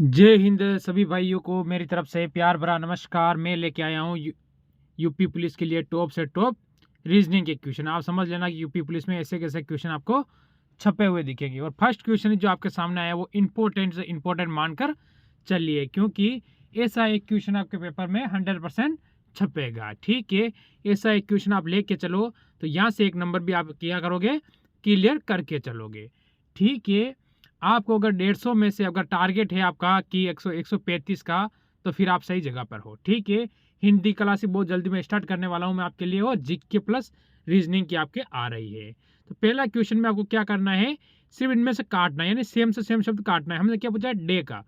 जय हिंद सभी भाइयों को मेरी तरफ से प्यार भरा नमस्कार। मैं लेके आया हूँ यूपी पुलिस के लिए टॉप से टॉप रीजनिंग के क्वेश्चन। आप समझ लेना कि यूपी पुलिस में ऐसे कैसे क्वेश्चन आपको छपे हुए दिखेंगे। और फर्स्ट क्वेश्चन जो आपके सामने आया वो इंपॉर्टेंट से इंपॉर्टेंट मानकर चलिए, क्योंकि ऐसा एक क्वेश्चन आपके पेपर में 100% छपेगा। ठीक है, ऐसा एक क्वेश्चन आप लेके चलो तो यहाँ से एक नंबर भी आप क्या करोगे, क्लियर करके चलोगे। ठीक है, आपको अगर 150 में से अगर टारगेट है आपका कि 135 का, तो फिर आप सही जगह पर हो। ठीक है, हिंदी क्लास बहुत जल्दी मैं स्टार्ट करने वाला हूं मैं आपके लिए, और जीके प्लस रीजनिंग की आपके आ रही है। तो पहला क्वेश्चन में आपको क्या करना है, सिर्फ इनमें से काटना है, यानी सेम से सेम शब्द काटना है। हमने क्या पूछा, डे का।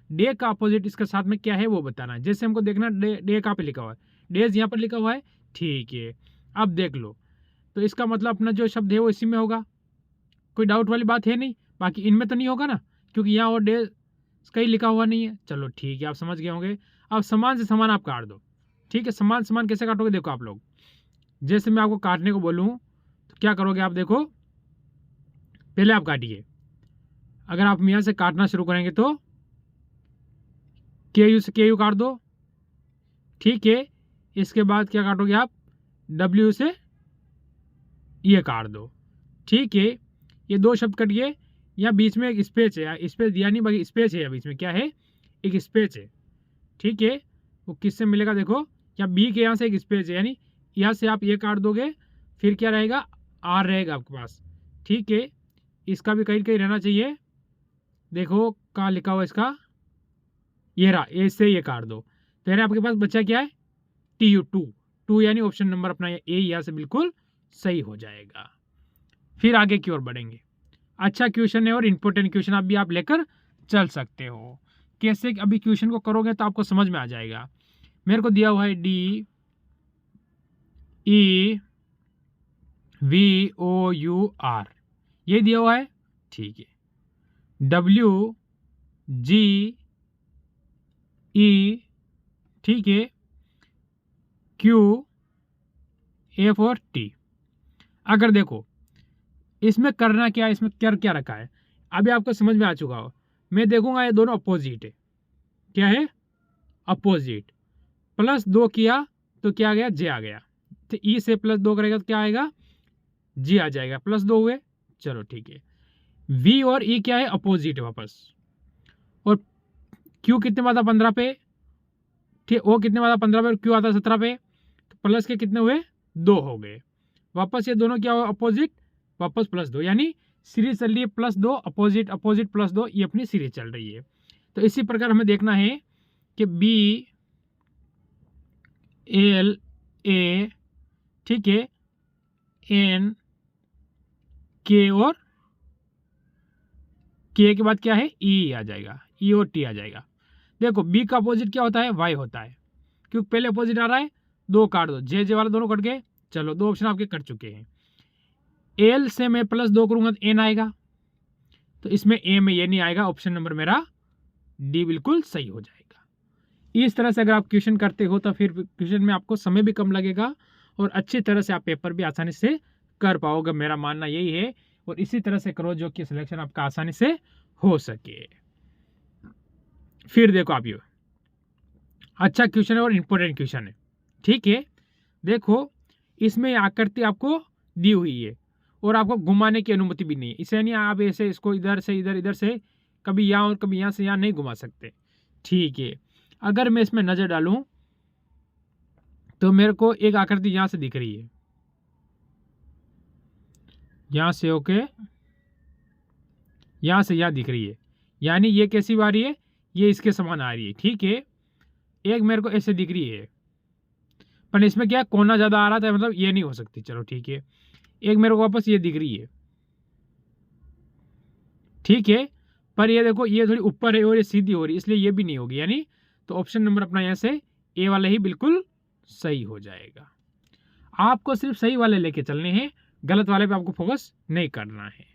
डे का अपोजिट इसके साथ में क्या है वो बताना है। जैसे हमको देखना डे कहाँ पे लिखा हुआ है, डेज यहाँ पर लिखा हुआ है। ठीक है, अब देख लो, तो इसका मतलब अपना जो शब्द है वो इसी में होगा, कोई डाउट वाली बात है नहीं। बाकी इनमें तो नहीं होगा ना, क्योंकि यहाँ और डे कहीं लिखा हुआ नहीं है। चलो ठीक है, आप समझ गए होंगे। अब समान से समान आप काट दो। ठीक है, समान समान कैसे काटोगे, देखो आप लोग, जैसे मैं आपको काटने को बोलूँ तो क्या करोगे आप, देखो पहले आप काटिए। अगर आप यहाँ से काटना शुरू करेंगे तो के यू से के यू काट दो। ठीक है, इसके बाद क्या काटोगे आप, डब्ल्यू से ये काट दो। ठीक है, ये दो शब्द कट गए। यहाँ बीच में एक स्पेस है, स्पेस दिया नहीं, बाकी स्पेस है बीच में, क्या है, एक स्पेस है। ठीक है, वो किससे मिलेगा, देखो यहाँ बी के यहाँ से एक स्पेस है, यानी यहाँ से आप ये काट दोगे, फिर क्या रहेगा, आर रहेगा आपके पास। ठीक है, इसका भी कहीं कहीं रहना चाहिए। देखो कहाँ लिखा हुआ इसका, ये रहा, ए से ये काट दो, तो यानी आपके पास बच्चा क्या है, टी यू टू, यानी ऑप्शन नंबर अपना ए यहाँ से बिल्कुल सही हो जाएगा। फिर आगे की ओर बढ़ेंगे। अच्छा क्वेश्चन है और इंपॉर्टेंट क्वेश्चन आप भी आप लेकर चल सकते हो। कैसे, अभी क्वेश्चन को करोगे तो आपको समझ में आ जाएगा। मेरे को दिया हुआ है D E V O U R, ये दिया हुआ है। ठीक है, डब्ल्यू जी ई, ठीक है, क्यू एफ और टी। अगर देखो इसमें करना क्या है, इसमें क्या क्या रखा है, अभी आपको समझ में आ चुका हो। मैं देखूंगा ये दोनों अपोजिट है, क्या है, अपोजिट। +2 किया तो क्या आ गया, जे आ गया। तो ई से +2 करेगा तो क्या आएगा, जी आ जाएगा, +2 हुए। चलो ठीक है, वी और ई क्या है, अपोजिट है वापस। और क्यू कितने में आता, 15 पे। ठीक, ओ कितने में आता, 15 पे, क्यू आता 17 पे। तो प्लस के कितने हुए, 2 हो गए। वापस ये दोनों क्या हुआ, अपोजिट, वापस +2, यानी सीरीज चल रही है, +2 अपोजिट अपोजिट +2, ये अपनी सीरीज चल रही है। तो इसी प्रकार हमें देखना है कि बी एल ए, ठीक है, एन के, और के के बाद क्या है, ई आ जाएगा, ई और टी आ जाएगा। देखो बी का अपोजिट क्या होता है, वाई होता है, क्योंकि पहले अपोजिट आ रहा है, 2 काट दो, जे वाला दोनों कट गए। चलो 2 ऑप्शन आपके कट चुके हैं। एल से मैं +2 करूंगा तो एन आएगा, तो इसमें ए में ये नहीं आएगा, ऑप्शन नंबर मेरा डी बिल्कुल सही हो जाएगा। इस तरह से अगर आप क्वेश्चन करते हो तो फिर क्वेश्चन में आपको समय भी कम लगेगा और अच्छी तरह से आप पेपर भी आसानी से कर पाओगे, मेरा मानना यही है। और इसी तरह से करो जो कि सिलेक्शन आपका आसानी से हो सके। फिर देखो आप, ये अच्छा क्वेश्चन है और इंपॉर्टेंट क्वेश्चन है। ठीक है, देखो इसमें आकृति आपको दी हुई है और आपको घुमाने की अनुमति भी नहीं है, इसे नहीं आप ऐसे इसको इधर से इधर, इधर से कभी यहाँ और कभी यहाँ से यहाँ नहीं घुमा सकते। ठीक है, अगर मैं इसमें नजर डालूं तो मेरे को एक आकृति यहां से दिख रही है, यहां से होके यहां से यहां दिख रही है, यानी ये कैसी आ रही है, ये इसके समान आ रही है। ठीक है, एक मेरे को ऐसे दिख रही है, पर इसमें क्या कोना ज्यादा आ रहा था, मतलब ये नहीं हो सकती। चलो ठीक है, एक मेरे को वापस ये दिख रही है। ठीक है, पर ये देखो ये थोड़ी ऊपर है और ये सीधी हो रही है, इसलिए ये भी नहीं होगी, यानी तो ऑप्शन नंबर अपना यहाँ से ए वाला ही बिल्कुल सही हो जाएगा। आपको सिर्फ सही वाले लेके चलने हैं, गलत वाले पे आपको फोकस नहीं करना है।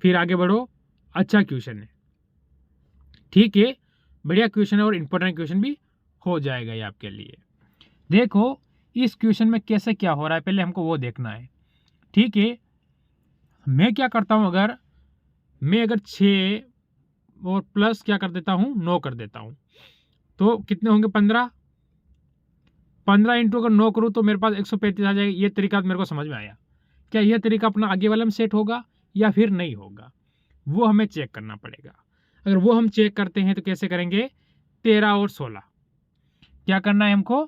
फिर आगे बढ़ो, अच्छा क्वेश्चन है। ठीक है, बढ़िया क्वेश्चन है और इंपॉर्टेंट क्वेश्चन भी हो जाएगा ये आपके लिए। देखो इस क्वेश्चन में कैसे क्या हो रहा है, पहले हमको वो देखना है। ठीक है, मैं क्या करता हूं, अगर मैं 6 और प्लस क्या कर देता हूँ 9 कर देता हूँ, तो कितने होंगे 15। 15 इंटू अगर 9 करूँ तो मेरे पास 135 आ जाएगा। ये तरीका मेरे को समझ में आया। क्या यह तरीका अपना आगे वाला में सेट होगा या फिर नहीं होगा, वो हमें चेक करना पड़ेगा। अगर वो हम चेक करते हैं तो कैसे करेंगे, 13 और 16 क्या करना है हमको,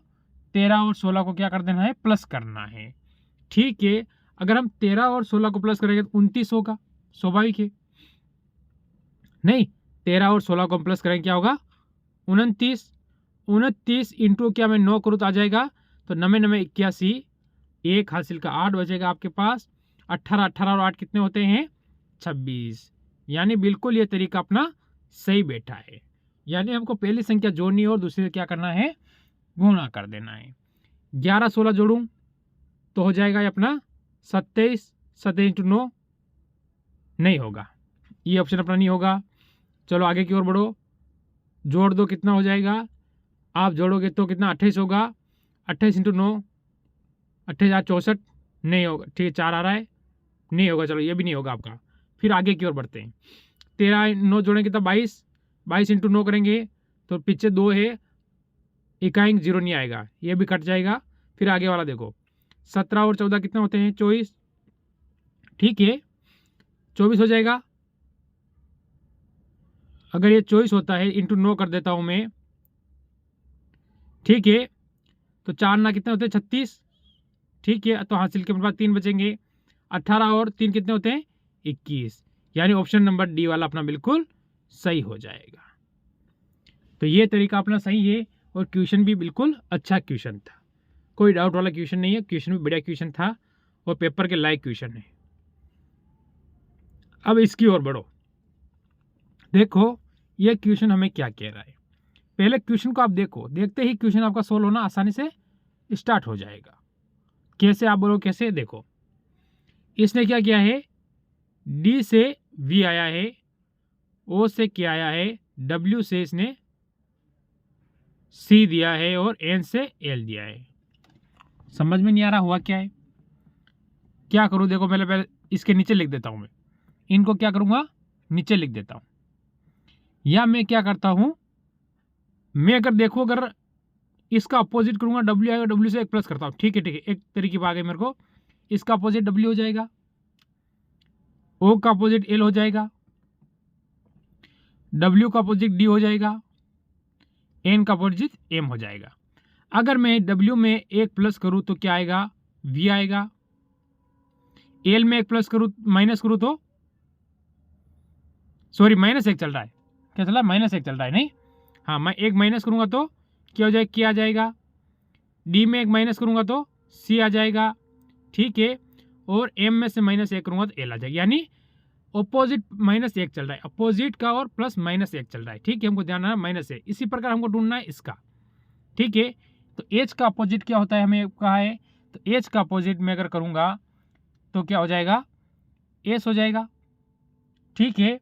13 और 16 को क्या कर देना है, प्लस करना है। ठीक है, अगर हम 13 और 16 को प्लस करेंगे तो 29 होगा, स्वाभाविक है। नहीं, 13 और 16 को हम प्लस करेंगे क्या होगा, 29। 29 इंटू क्या मैं 9 करूँ तो आ जाएगा, तो 9 9 81, एक हासिल का 8 बचेगा आपके पास। 18 18 और 8 कितने होते हैं, 26। यानी बिल्कुल ये तरीका अपना सही बैठा है। यानी हमको पहली संख्या जोड़नी है और दूसरी क्या करना है, गुणा कर देना है। 11 16 जोड़ूं तो हो जाएगा ये अपना 27। 27 इंटू 9 नहीं होगा, ये ऑप्शन अपना नहीं होगा। चलो आगे की ओर बढ़ो, जोड़ दो कितना हो जाएगा, आप जोड़ोगे तो कितना 28 होगा। 28 इंटू 9 28 64 नहीं होगा, ठीक है 4 आ रहा है, नहीं होगा। चलो ये भी नहीं होगा आपका। फिर आगे की ओर बढ़ते हैं, 13 9 जोड़ेंगे तो 22। 22 इंटू 9 करेंगे तो पीछे 2 है, इकाई 0 नहीं आएगा, ये भी कट जाएगा। फिर आगे वाला देखो, 17 और 14 कितने होते हैं, 24। ठीक है, 24 हो जाएगा। अगर ये 24 होता है इंटू 9 कर देता हूं मैं, ठीक है, तो 4 ना कितने होते हैं, 36। ठीक है, तो हासिल के बाद 3 बचेंगे। 18 और 3 कितने होते हैं, 21। यानी ऑप्शन नंबर डी वाला अपना बिल्कुल सही हो जाएगा। तो ये तरीका अपना सही है और क्वेश्चन भी बिल्कुल अच्छा क्वेश्चन था, कोई डाउट वाला क्वेश्चन नहीं है। क्वेश्चन भी बढ़िया क्वेश्चन था और पेपर के लायक क्वेश्चन है। अब इसकी ओर बढ़ो, देखो ये क्वेश्चन हमें क्या कह रहा है। पहले क्वेश्चन को आप देखो, देखते ही क्वेश्चन आपका सोल्व होना आसानी से स्टार्ट हो जाएगा। कैसे, आप बोलो कैसे, देखो इसने क्या किया है, डी से वी आया है, ओ से क्या आया है, डब्ल्यू से इसने सी दिया है और एन से एल दिया है। समझ में नहीं आ रहा हुआ क्या है, क्या करूं, देखो पहले इसके नीचे लिख देता हूं मैं, इनको क्या करूंगा नीचे लिख देता हूं, या मैं क्या करता हूं, मैं अगर देखो अगर इसका अपोजिट करूंगा डब्ल्यू आएगा, डब्ल्यू से एक प्लस करता हूं। ठीक है, एक तरीके पर आ गए मेरे को, इसका अपोजिट डब्ल्यू हो जाएगा, ओ का अपोजिट एल हो जाएगा, डब्ल्यू का अपोजिट डी हो जाएगा, एन का अपोजिट एम हो जाएगा। अगर मैं डब्ल्यू में एक प्लस करूं तो क्या आएगा, वी आएगा। एल में एक प्लस करूं माइनस करूं तो, सॉरी -1 चल रहा है, क्या चल रहा है, -1 चल रहा है, नहीं हाँ, मैं एक माइनस करूंगा तो क्या हो जाएगा, क्या आ जाएगा। डी में एक माइनस करूंगा तो सी आ जाएगा। ठीक है, और एम में से -1 करूंगा तो एल आ जाएगा। यानी अपोजिट -1 चल रहा है, अपोजिट का और प्लस -1 चल रहा है। ठीक है, हमको ध्यान रखना -1। इसी प्रकार हमको ढूंढना है इसका। ठीक है, तो एच का अपोजिट क्या होता है हमें कहा है, तो एच का अपोजिट में अगर करूंगा तो क्या हो जाएगा, एस हो जाएगा। ठीक है,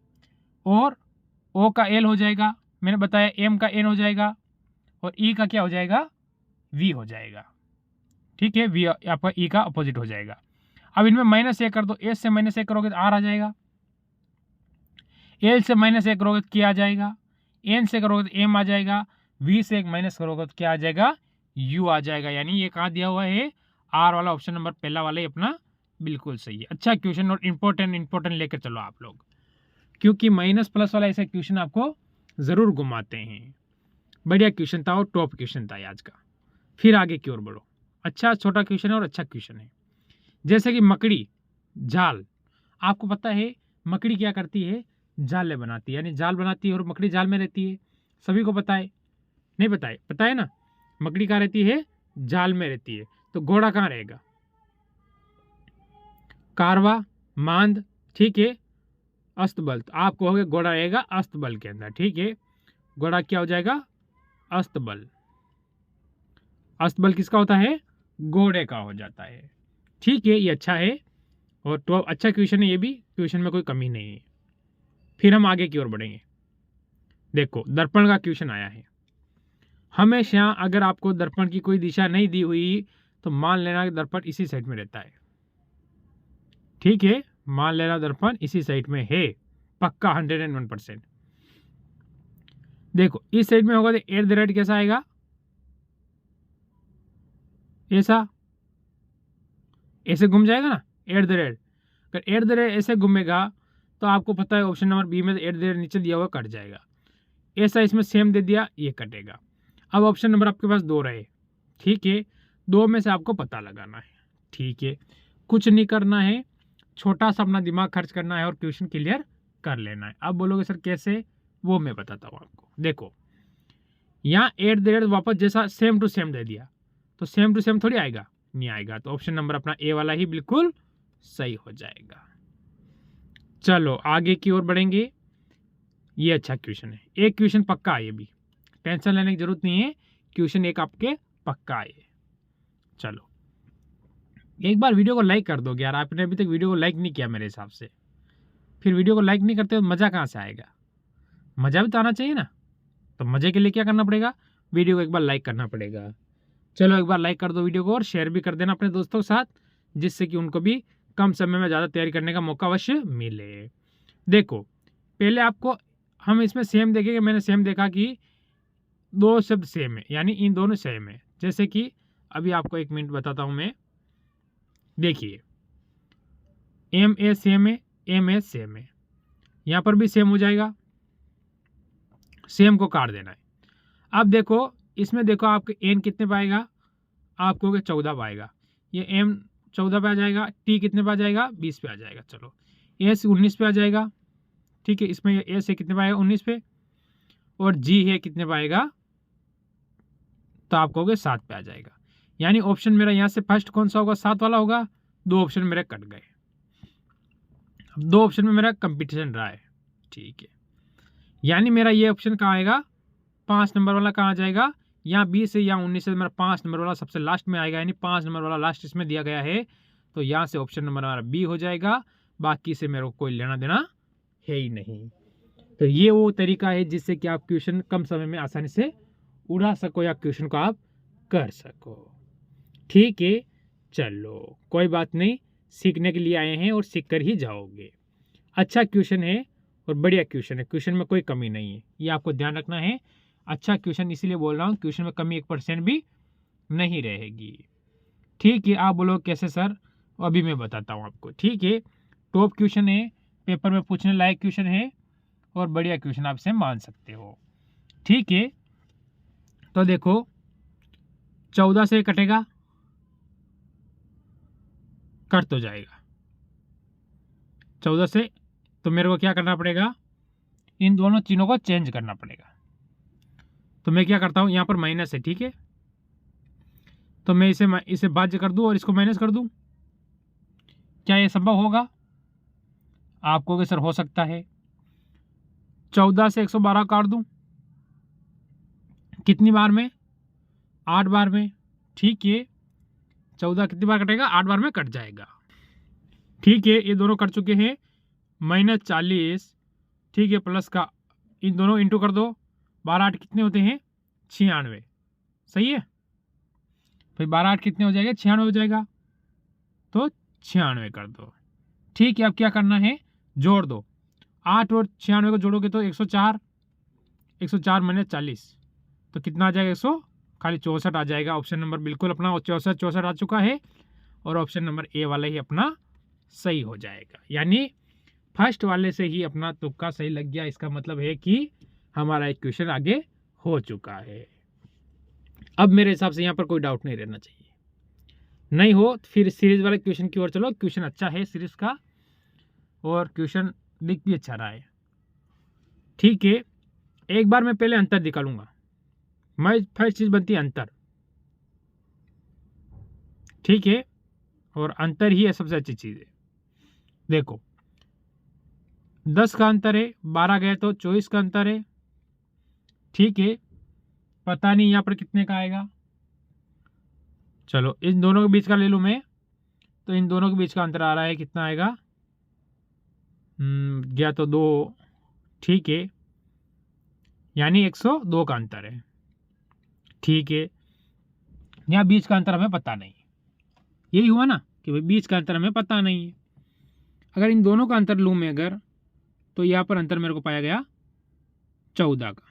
और ओ का एल हो जाएगा, मैंने बताया एम का एन हो जाएगा, और ई का क्या हो जाएगा, वी हो जाएगा। ठीक है, वी आपका ई का अपोजिट हो जाएगा। अब इनमें -1 कर दो, एस से -1 करोगे तो आर आ जाएगा, एल से -1 करोगे तो क्या आ जाएगा, एन से करोगे तो एम आ जाएगा, वी से एक माइनस करोगे तो क्या आ जाएगा, यू आ जाएगा। यानी ये कहाँ दिया हुआ है, आर वाला ऑप्शन नंबर पहला वाला ही अपना बिल्कुल सही है। अच्छा क्वेश्चन और इंपॉर्टेंट लेकर चलो आप लोग, क्योंकि माइनस प्लस वाला ऐसे क्वेश्चन आपको जरूर घुमाते हैं। बढ़िया क्वेश्चन था और टॉप क्वेश्चन था आज का। फिर आगे की ओर बढ़ो, अच्छा छोटा क्वेश्चन है और अच्छा क्वेश्चन है। जैसे कि मकड़ी जाल, आपको पता है मकड़ी क्या करती है, जाले बनाती है, यानी जाल बनाती है और मकड़ी जाल में रहती है। सभी को पता है, नहीं पता है, पता है ना, मकड़ी कहाँ रहती है, जाल में रहती है। तो घोड़ा कहाँ रहेगा, कारवा, मांद, ठीक है, अस्तबल। तो आप कहोगे घोड़ा रहेगा अस्तबल के अंदर। ठीक है, घोड़ा क्या हो जाएगा, अस्तबल। अस्तबल किसका होता है, घोड़े का हो जाता है। ठीक है, ये अच्छा है और तो अच्छा क्वेश्चन है, ये भी क्वेश्चन में कोई कमी नहीं है। फिर हम आगे की ओर बढ़ेंगे। देखो दर्पण का क्वेश्चन आया है। हमेशा अगर आपको दर्पण की कोई दिशा नहीं दी हुई तो मान लेना कि दर्पण इसी साइड में रहता है। ठीक है, मान लेना दर्पण इसी साइड में है, पक्का 101%। देखो इस साइड में होगा तो एट द रेट कैसा आएगा, ऐसा, ऐसे घूम जाएगा ना एट द रेट। अगर एट द रेट ऐसे घूमेगा तो आपको पता है ऑप्शन नंबर बी में एट द रेट नीचे दिया हुआ कट जाएगा। ऐसा इसमें सेम दे दिया, ये कटेगा। अब ऑप्शन नंबर आपके पास दो रहे, ठीक है, दो में से आपको पता लगाना है, ठीक है, कुछ नहीं करना है, छोटा सा अपना दिमाग खर्च करना है और क्वेश्चन क्लियर कर लेना है। अब बोलोगे सर कैसे, वो मैं बताता हूँ आपको। देखो यहाँ एट द रेट वापस जैसा सेम टू सेम दे दिया तो सेम टू सेम थोड़ी आएगा, नहीं आएगा, तो ऑप्शन नंबर अपना ए वाला ही बिल्कुल सही हो जाएगा। चलो आगे की ओर बढ़ेंगे। ये अच्छा क्वेश्चन है, एक क्वेश्चन पक्का है, ये भी टेंशन लेने की जरूरत नहीं है, क्वेश्चन एक आपके पक्का है। चलो एक बार वीडियो को लाइक कर दोगे यार, आपने अभी तक वीडियो को लाइक नहीं किया मेरे हिसाब से, फिर वीडियो को लाइक नहीं करते तो मज़ा कहाँ से आएगा, मज़ा भी तो आना चाहिए ना। तो मज़े के लिए क्या करना पड़ेगा, वीडियो को एक बार लाइक करना पड़ेगा। चलो एक बार लाइक कर दो वीडियो को और शेयर भी कर देना अपने दोस्तों के साथ, जिससे कि उनको भी कम समय में ज़्यादा तैयारी करने का मौका अवश्य मिले। देखो पहले आपको हम इसमें सेम देखेंगे, मैंने सेम देखा कि दो शब्द सेम है, यानी इन दोनों सेम है। जैसे कि अभी आपको एक मिनट बताता हूँ मैं, देखिए एम ए सेम है, एम ए सेम है, यहाँ पर भी सेम हो जाएगा, सेम को काट देना है। अब देखो इसमें देखो आपके एन कितने पाएगा, आपको 14 पाएगा, ये एम 14 पे आ जाएगा, टी कितने पे आ जाएगा 20 पे आ जाएगा, चलो एस 19 पे आ जाएगा, ठीक है, इसमें एस है कितने पाएगा 19 पे, और जी है कितने पाएगा, तो आप कहोगे 7 पे आ जाएगा। यानी ऑप्शन मेरा यहाँ से फर्स्ट कौन सा होगा, 7 वाला होगा। दो ऑप्शन मेरे कट गए, अब दो ऑप्शन में मेरा कंपटीशन रहा है, ठीक है, यानी मेरा ये ऑप्शन कहाँ आएगा, 5 नंबर वाला कहाँ आ जाएगा, यहाँ 20 से या 19 से मेरा 5 नंबर वाला सबसे लास्ट में आएगा, यानी 5 नंबर वाला लास्ट इसमें दिया गया है, तो यहाँ से ऑप्शन नंबर हमारा बी हो जाएगा। बाकी से मेरे को कोई लेना देना है ही नहीं। तो ये वो तरीका है जिससे कि आप क्वेश्चन कम समय में आसानी से उड़ा सको या क्वेश्चन को आप कर सको, ठीक है। चलो कोई बात नहीं, सीखने के लिए आए हैं और सीख कर ही जाओगे। अच्छा क्वेश्चन है और बढ़िया क्वेश्चन है, क्वेश्चन में कोई कमी नहीं है, ये आपको ध्यान रखना है। अच्छा क्वेश्चन इसीलिए बोल रहा हूँ, क्वेश्चन में कमी 1% भी नहीं रहेगी, ठीक है। आप बोलो कैसे सर, अभी मैं बताता हूँ आपको, ठीक है। टॉप क्वेश्चन है, पेपर में पूछने लायक क्वेश्चन है और बढ़िया क्वेश्चन आपसे मान सकते हो, ठीक है। तो देखो 14 से कटेगा, कट तो जाएगा 14 से, तो मेरे को क्या करना पड़ेगा, इन दोनों चिन्हों को चेंज करना पड़ेगा। तो मैं क्या करता हूँ, यहाँ पर माइनस है, ठीक है, तो मैं इसे भाज्य कर दूँ और इसको माइनस कर दूँ, क्या ये संभव होगा, आपको कि सर हो सकता है। 14 से 112 काट दूँ, कितनी बार में, 8 बार में, ठीक है। 14 कितनी बार कटेगा, 8 बार में कट जाएगा, ठीक है। ये दोनों कट चुके हैं, -40, ठीक है, प्लस का इन दोनों इंटू कर दो, 12 8 कितने होते हैं 96, सही है। फिर 12 8 कितने हो जाएगा 96 हो जाएगा, तो 96 कर दो, ठीक है। अब क्या करना है, जोड़ दो, 8 और 96 को जोड़ोगे तो 104, 104 - 40, तो कितना आ जाएगा 100 खाली 64 आ जाएगा। ऑप्शन नंबर बिल्कुल अपना 64 आ चुका है और ऑप्शन नंबर ए वाला ही अपना सही हो जाएगा, यानी फर्स्ट वाले से ही अपना तुक्का सही लग गया। इसका मतलब है कि हमारा एक क्वेश्चन आगे हो चुका है। अब मेरे हिसाब से यहाँ पर कोई डाउट नहीं रहना चाहिए, नहीं हो फिर सीरीज वाले क्वेश्चन की ओर चलो। क्वेश्चन अच्छा है सीरीज का और क्वेश्चन दिख भी अच्छा रहा है, ठीक है। एक बार मैं पहले अंतर निकालूंगा, मैं फर्स्ट चीज बनती है अंतर, ठीक है, और अंतर ही है सबसे अच्छी चीज है। देखो 10 का अंतर है, 12 गया तो 24 का अंतर है, ठीक है। पता नहीं यहाँ पर कितने का आएगा, चलो इन दोनों के बीच का ले लूँ मैं, तो इन दोनों के बीच का अंतर आ रहा है, कितना आएगा, गया तो 2, ठीक है, यानी 102 का अंतर है, ठीक है। यहाँ बीच का अंतर हमें पता नहीं, यही हुआ ना कि भाई बीच का अंतर हमें पता नहीं है। अगर इन दोनों का अंतर लूँ मैं अगर, तो यहाँ पर अंतर मेरे को पाया गया 14 का,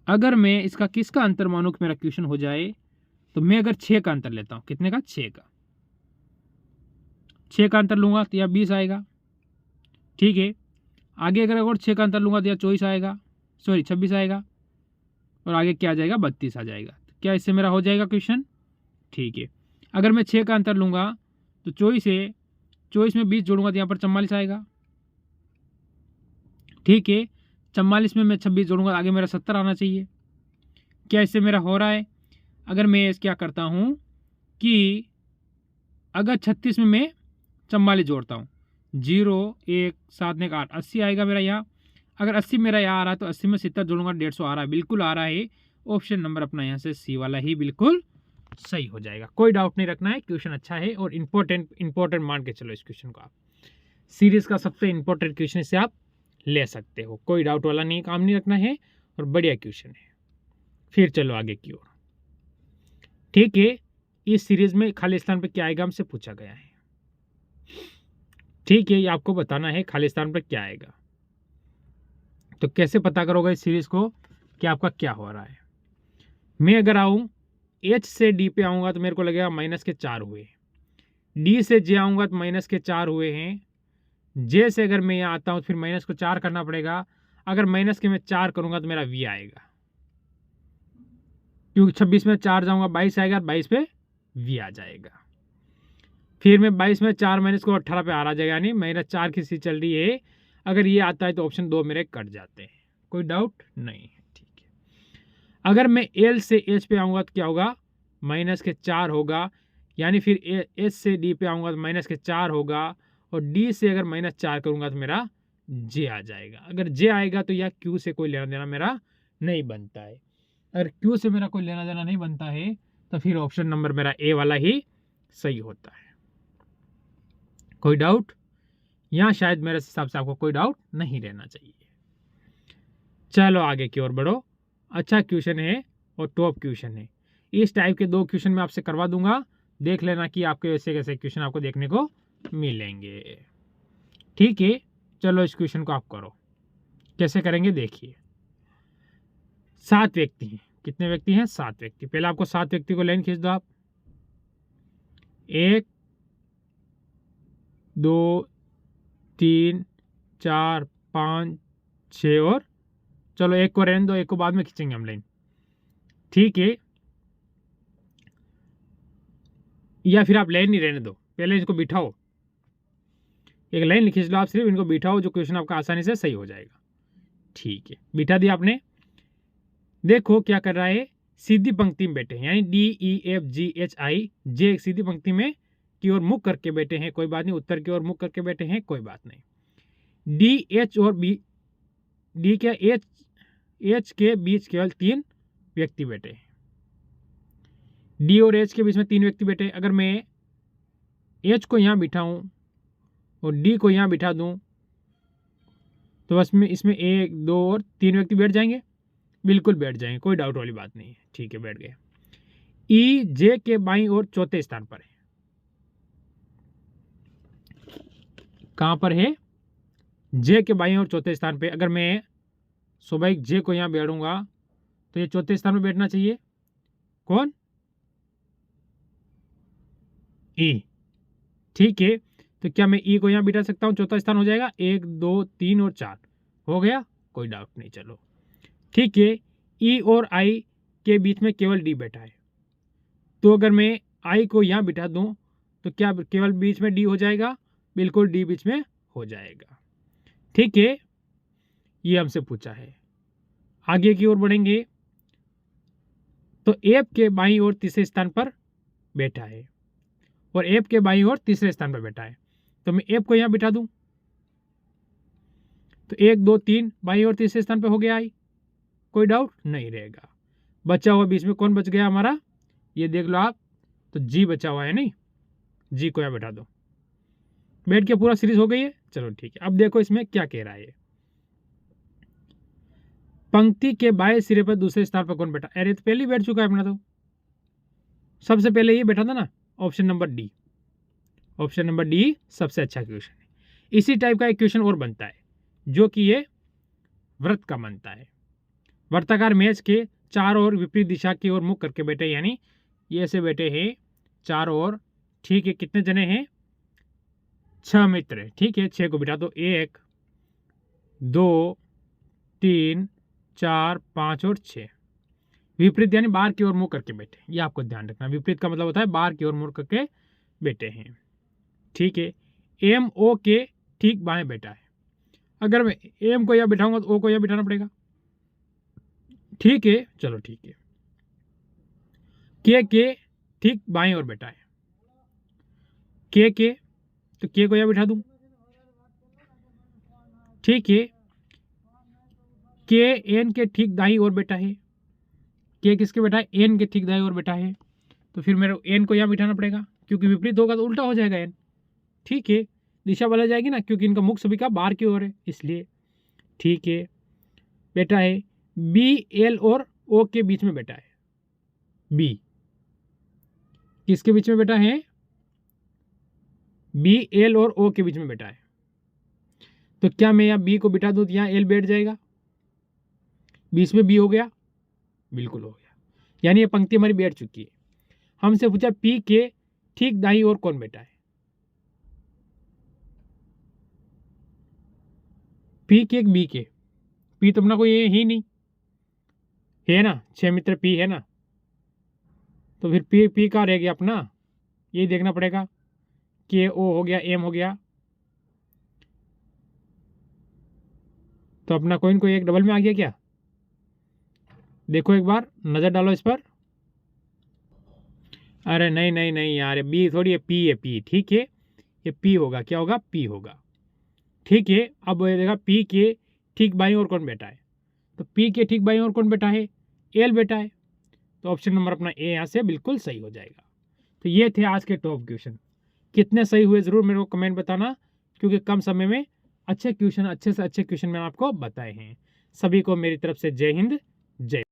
अगर मैं इसका किसका अंतर मानूं कि मेरा क्वेश्चन हो जाए, तो मैं अगर 6 का अंतर लेता हूं, कितने का? 6 का। 6 का अंतर लूंगा तो यह 20 आएगा, ठीक है। आगे अगर और 6 का अंतर लूंगा तो यह 24 आएगा, सॉरी 26 आएगा, और आगे क्या आ जाएगा? 32 आ जाएगा। तो क्या इससे मेरा हो जाएगा क्वेश्चन? ठीक है। अगर मैं 6 का अंतर लूंगा तो 24 में 20 जोड़ूंगा तो यहाँ पर 44 आएगा, ठीक है। 44 में मैं 26 जोड़ूंगा, आगे मेरा 70 आना चाहिए। क्या इससे मेरा हो रहा है? अगर मैं क्या करता हूँ कि अगर 36 में मैं 44 जोड़ता हूँ, 0 1 7 में 8, 80 आएगा मेरा यहाँ। अगर 80 मेरा यहाँ आ रहा है तो 80 में 70 जोड़ूंगा, 150 आ रहा है, बिल्कुल आ रहा है। ऑप्शन नंबर अपना यहाँ से सी वाला ही बिल्कुल सही हो जाएगा। कोई डाउट नहीं रखना है, क्वेश्चन अच्छा है और इंपॉर्टेंट मान के चलो इस क्वेश्चन को। आप सीरीज का सबसे इंपॉर्टेंट क्वेश्चन से आप ले सकते हो, कोई डाउट वाला नहीं, काम नहीं रखना है, और बढ़िया क्वेश्चन है। फिर चलो आगे की ओर, ठीक है। इस सीरीज में खाली स्थान पर क्या आएगा हमसे पूछा गया है, ठीक है। ये आपको बताना है खाली स्थान पर क्या आएगा। तो कैसे पता करोगे इस सीरीज को कि आपका क्या हो रहा है? मैं अगर आऊं H से D पे आऊंगा तो मेरे को लगेगा -4 हुए, D से J आऊंगा तो -4 हुए हैं, J से अगर मैं यहाँ आता हूँ तो फिर माइनस को 4 करना पड़ेगा। अगर माइनस के मैं 4 करूंगा तो मेरा V आएगा, क्योंकि 26 में 4 जाऊंगा 22 आएगा, 22 पे V आ जाएगा। फिर मैं 22 में 4 माइनस को 18 पे आ जाएगा, यानी -4 की सी चल रही है। अगर ये आता है तो ऑप्शन 2 मेरे कट जाते हैं, कोई डाउट नहीं है, ठीक है। अगर मैं L से H पे आऊंगा तो क्या होगा? -4 होगा, यानी फिर H से D पे आऊंगा तो -4 होगा, और D से अगर -4 करूंगा तो मेरा J आ जाएगा। अगर J आएगा तो यह Q से कोई लेना देना मेरा नहीं बनता है। अगर Q से मेरा कोई लेना देना नहीं बनता है तो फिर ऑप्शन नंबर मेरा A वाला ही सही होता है। कोई डाउट? यहाँ शायद मेरे हिसाब से आपको कोई डाउट नहीं रहना चाहिए। चलो आगे की ओर बढ़ो। अच्छा क्वेश्चन है और टॉप क्वेश्चन है। इस टाइप के 2 क्वेश्चन मैं आपसे करवा दूंगा, देख लेना कि आपके वैसे कैसे क्वेश्चन आपको देखने को मिलेंगे, ठीक है। चलो इस क्वेश्चन को आप करो, कैसे करेंगे देखिए। 7 व्यक्ति हैं, कितने व्यक्ति हैं? 7 व्यक्ति। पहले आपको 7 व्यक्ति को लाइन खींच दो आप, 1 2 3 4 5 6, और चलो एक को रहने दो, एक को बाद में खींचेंगे हम लाइन, ठीक है। या फिर आप लाइन नहीं रहने दो, पहले इसको बिठाओ, एक लाइन खींच लो आप, सिर्फ इनको बिठाओ, जो क्वेश्चन आपका आसानी से सही हो जाएगा, ठीक है। बिठा दिया आपने। देखो क्या कर रहा है, सीधी पंक्ति में बैठे हैं, यानी DEFGHI J एक सीधी पंक्ति में की ओर मुख करके बैठे हैं, कोई बात नहीं, उत्तर की ओर मुख करके बैठे हैं, कोई बात नहीं। DH और B, D के H के बीच केवल 3 व्यक्ति बैठे हैं, D और H के बीच में 3 व्यक्ति बैठे। अगर मैं H को यहाँ बिठाऊं और D को यहाँ बिठा दूं तो बस में इसमें 1 2 और 3 व्यक्ति बैठ जाएंगे, बिल्कुल बैठ जाएंगे, कोई डाउट वाली बात नहीं है, ठीक है, बैठ गए। E J के बाईं ओर चौथे स्थान पर है, कहां पर है? J के बाईं ओर चौथे स्थान पे। अगर मैं स्वाभाविक J को यहाँ बैठूंगा तो ये चौथे स्थान पर बैठना चाहिए, कौन? E, ठीक है। तो क्या मैं E को यहाँ बिठा सकता हूँ? चौथा स्थान हो जाएगा, 1 2 3 और 4 हो गया, कोई डाउट नहीं, चलो ठीक है। E और I के बीच में केवल D बैठा है, तो अगर मैं I को यहाँ बिठा दूं तो क्या केवल बीच में D हो जाएगा? बिल्कुल D बीच में हो जाएगा, ठीक है। ये हमसे पूछा है। आगे की ओर बढ़ेंगे तो F के बाईं ओर तीसरे स्थान पर बैठा है और F के बाईं ओर तीसरे स्थान पर बैठा है, तो मैं F को यहाँ बिठा दूं तो 1 2 3 बाईं ओर तीसरे स्थान पर हो गया I, कोई डाउट नहीं रहेगा। बचा हुआ बीच में कौन बच गया हमारा? ये देख लो आप, तो G बचा हुआ है, नहीं, G को यहाँ बैठा दो, बैठ के पूरा सीरीज हो गई है। चलो ठीक है, अब देखो इसमें क्या कह रहा है। पंक्ति के बाएं सिरे पर दूसरे स्थान पर कौन बैठा? अरे तो पहले ही बैठ चुका है अपना, तो सबसे पहले ये बैठा था ना, option number D. Option number D सबसे अच्छा क्वेश्चन है। इसी टाइप का एक क्वेश्चन और बनता है जो कि ये व्रत का बनता है। वर्ताकार मेज के चारों ओर विपरीत दिशा की ओर मुख करके बैठे, यानी ये ऐसे बैठे हैं चारों ओर। ठीक है, कितने जने हैं? 6 मित्र है। ठीक है, 6 को बिठा दो। 1 2 3 4 5 और 6। विपरीत यानी बाहर की ओर मुंह करके बैठे, ये आपको ध्यान रखना। विपरीत का मतलब होता है बाहर की ओर मुंह करके बैठे हैं। ठीक है, एम ओ के ठीक बाएं बैठा है। अगर मैं एम को यहां बिठाऊंगा तो ओ को यहां बिठाना पड़ेगा। ठीक है, चलो ठीक है। के ठीक बाएं ओर बैठा है। के तो के को यहां बिठा दूं। ठीक है, के एन के ठीक दाईं ओर बैठा है। के किसके बैठा है? एन के ठीक दाईं ओर बैठा है। तो फिर मेरे एन को यहां बिठाना पड़ेगा, क्योंकि विपरीत होगा तो उल्टा हो जाएगा एन। ठीक है, दिशा बदल जाएगी ना, क्योंकि इनका मुख सभी का बाहर की ओर है इसलिए। ठीक है, बैठा है बी एल और ओ के बीच में बैठा है। बी किसके बीच में बैठा है? बी एल और ओ के बीच में बैठा है। तो क्या मैं यहां बी को बिठा दूं तो यहां एल बैठ जाएगा, बीच में बी हो गया? बिल्कुल हो गया, यानी ये पंक्ति हमारी बैठ चुकी है। हमसे पूछा पी के ठीक दाईं ओर कौन बैठा है? पी के बी के, पी तो अपना कोई ही नहीं है ना, 6 मित्र पी है ना, तो फिर पी पी का रह गया अपना, यही देखना पड़ेगा। के ओ हो गया, एम हो गया, तो अपना कोई एक डबल में आ गया क्या? देखो एक बार नजर डालो इस पर। अरे नहीं नहीं नहीं यार, बी थोड़ी है, पी है, पी। ठीक है, ये पी होगा, क्या होगा? पी होगा। ठीक है, अब देखा पी के ठीक बाईं ओर कौन बैठा है? तो पी के ठीक बाईं ओर कौन बैठा है? एल बैठा है। तो ऑप्शन नंबर अपना ए यहाँ से बिल्कुल सही हो जाएगा। तो ये थे आज के टॉप क्वेश्चन। कितने सही हुए ज़रूर मेरे को कमेंट बताना, क्योंकि कम समय में अच्छे क्वेश्चन, अच्छे से अच्छे क्वेश्चन मैंने आपको बताए हैं। सभी को मेरी तरफ से जय हिंद, जय।